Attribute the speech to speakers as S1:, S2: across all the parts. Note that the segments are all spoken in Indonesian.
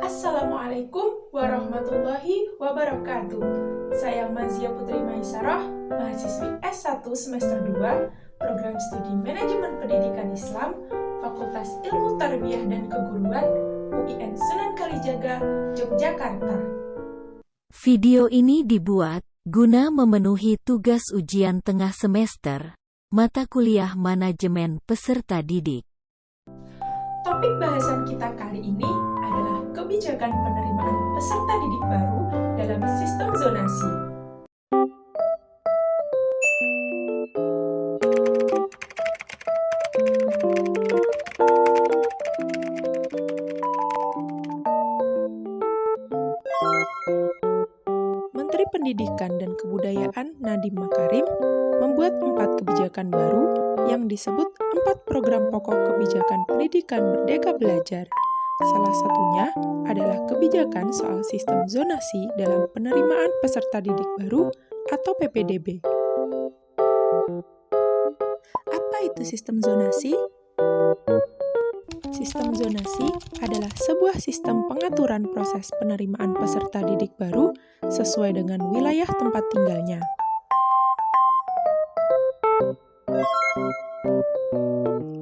S1: Assalamualaikum warahmatullahi wabarakatuh. Saya Mazia Putri Maisarah, mahasiswi S1 semester 2, Program Studi Manajemen Pendidikan Islam, Fakultas Ilmu Tarbiyah dan Keguruan, UIN Sunan Kalijaga, Yogyakarta.
S2: Video ini dibuat guna memenuhi tugas ujian tengah semester, mata kuliah manajemen peserta didik.
S1: Topik bahasan kita kali ini adalah kebijakan penerimaan peserta didik baru dalam sistem zonasi. Menteri Pendidikan dan Kebudayaan Nadiem Makarim membuat 4 kebijakan baru yang disebut 4 program pokok kebijakan pendidikan Merdeka Belajar. Salah satunya adalah kebijakan soal sistem zonasi dalam penerimaan peserta didik baru atau PPDB. Apa itu sistem zonasi? Sistem zonasi adalah sebuah sistem pengaturan proses penerimaan peserta didik baru sesuai dengan wilayah tempat tinggalnya.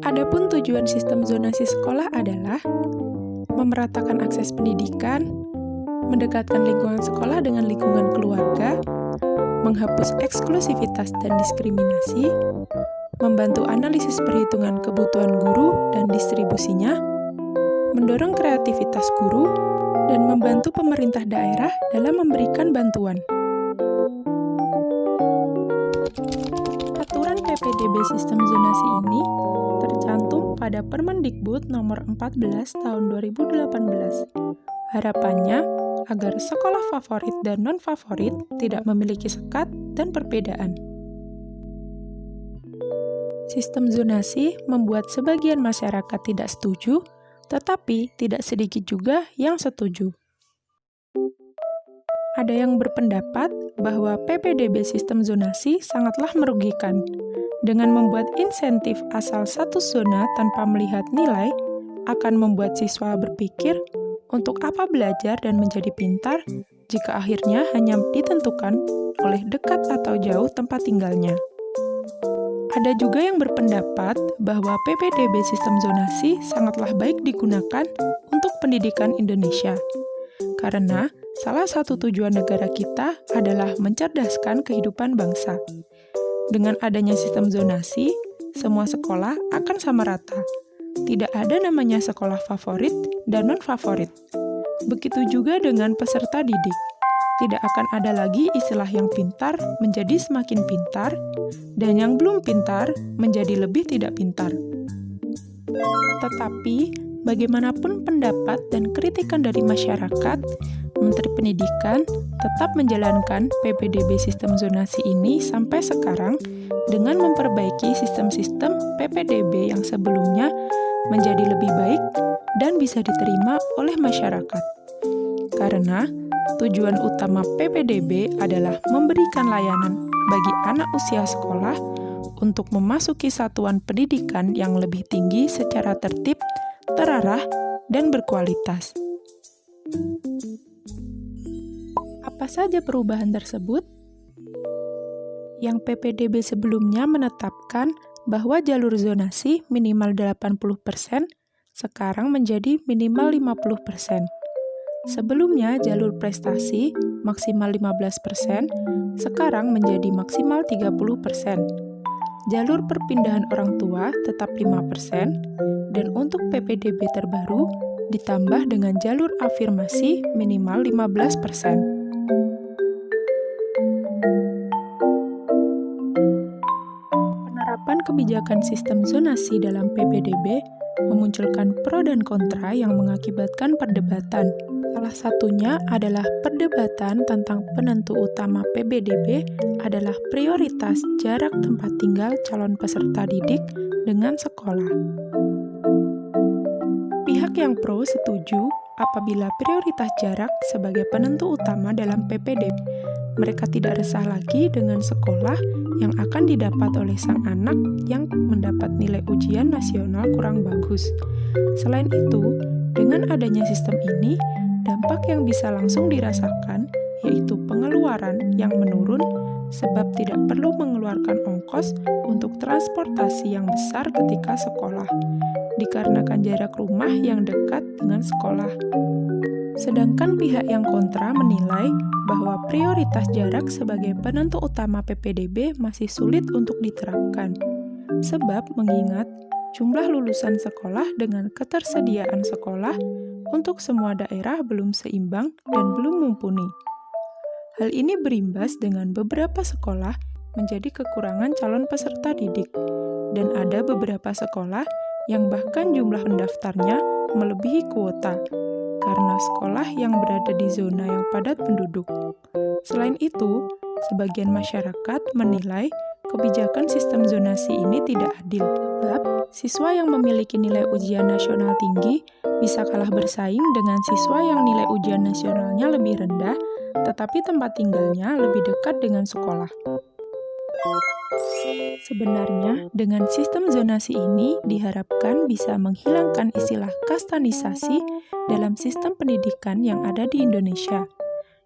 S1: Adapun tujuan sistem zonasi sekolah adalah memeratakan akses pendidikan, mendekatkan lingkungan sekolah dengan lingkungan keluarga, menghapus eksklusivitas dan diskriminasi, membantu analisis perhitungan kebutuhan guru dan distribusinya, mendorong kreativitas guru, dan membantu pemerintah daerah dalam memberikan bantuan. Aturan PPDB sistem zonasi ini tercantum pada Permendikbud nomor 14 tahun 2018. Harapannya agar sekolah favorit dan non-favorit tidak memiliki sekat dan perbedaan. Sistem zonasi membuat sebagian masyarakat tidak setuju, tetapi tidak sedikit juga yang setuju. Ada yang berpendapat bahwa PPDB sistem zonasi sangatlah merugikan. Dengan membuat insentif asal satu zona tanpa melihat nilai, akan membuat siswa berpikir untuk apa belajar dan menjadi pintar jika akhirnya hanya ditentukan oleh dekat atau jauh tempat tinggalnya. Ada juga yang berpendapat bahwa PPDB sistem zonasi sangatlah baik digunakan untuk pendidikan Indonesia, karena salah satu tujuan negara kita adalah mencerdaskan kehidupan bangsa. Dengan adanya sistem zonasi, semua sekolah akan sama rata. Tidak ada namanya sekolah favorit dan non-favorit. Begitu juga dengan peserta didik. Tidak akan ada lagi istilah yang pintar menjadi semakin pintar, dan yang belum pintar menjadi lebih tidak pintar. Tetapi, bagaimanapun pendapat dan kritikan dari masyarakat, Menteri Pendidikan tetap menjalankan PPDB sistem zonasi ini sampai sekarang dengan memperbaiki sistem-sistem PPDB yang sebelumnya menjadi lebih baik dan bisa diterima oleh masyarakat. Karena tujuan utama PPDB adalah memberikan layanan bagi anak usia sekolah untuk memasuki satuan pendidikan yang lebih tinggi secara tertib, terarah, dan berkualitas. Apa saja perubahan tersebut? Yang PPDB sebelumnya menetapkan bahwa jalur zonasi minimal 80%, sekarang menjadi minimal 50%. Sebelumnya jalur prestasi maksimal 15%, sekarang menjadi maksimal 30%. Jalur perpindahan orang tua tetap 5%, dan untuk PPDB terbaru ditambah dengan jalur afirmasi minimal 15%. Penerapan kebijakan sistem zonasi dalam PPDB memunculkan pro dan kontra yang mengakibatkan perdebatan. Salah satunya adalah perdebatan tentang penentu utama PPDB adalah prioritas jarak tempat tinggal calon peserta didik dengan sekolah. Pihak yang pro setuju apabila prioritas jarak sebagai penentu utama dalam PPDB. Mereka tidak resah lagi dengan sekolah yang akan didapat oleh sang anak yang mendapat nilai ujian nasional kurang bagus. Selain itu, dengan adanya sistem ini, dampak yang bisa langsung dirasakan yaitu pengeluaran yang menurun sebab tidak perlu mengeluarkan ongkos untuk transportasi yang besar ketika sekolah, dikarenakan jarak rumah yang dekat dengan sekolah. Sedangkan pihak yang kontra menilai bahwa prioritas jarak sebagai penentu utama PPDB masih sulit untuk diterapkan, sebab mengingat jumlah lulusan sekolah dengan ketersediaan sekolah untuk semua daerah belum seimbang dan belum mumpuni. Hal ini berimbas dengan beberapa sekolah menjadi kekurangan calon peserta didik, dan ada beberapa sekolah yang bahkan jumlah pendaftarnya melebihi kuota, karena sekolah yang berada di zona yang padat penduduk. Selain itu, sebagian masyarakat menilai kebijakan sistem zonasi ini tidak adil, sebab siswa yang memiliki nilai ujian nasional tinggi bisa kalah bersaing dengan siswa yang nilai ujian nasionalnya lebih rendah, tetapi tempat tinggalnya lebih dekat dengan sekolah. Sebenarnya, dengan sistem zonasi ini diharapkan bisa menghilangkan istilah kastanisasi dalam sistem pendidikan yang ada di Indonesia,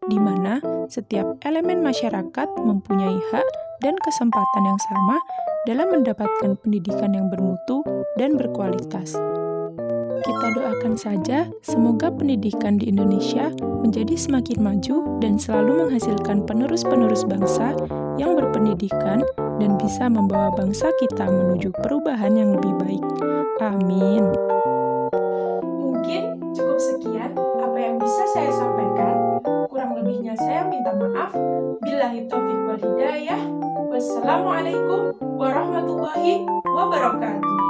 S1: di mana setiap elemen masyarakat mempunyai hak dan kesempatan yang sama dalam mendapatkan pendidikan yang bermutu dan berkualitas. Kita doakan saja semoga pendidikan di Indonesia menjadi semakin maju dan selalu menghasilkan penerus-penerus bangsa yang berpendidikan dan bisa membawa bangsa kita menuju perubahan yang lebih baik. Amin. Mungkin cukup sekian apa yang bisa saya sampaikan. Kurang lebihnya saya minta maaf. Billahi taufiq wal hidayah. Wassalamualaikum warahmatullahi wabarakatuh.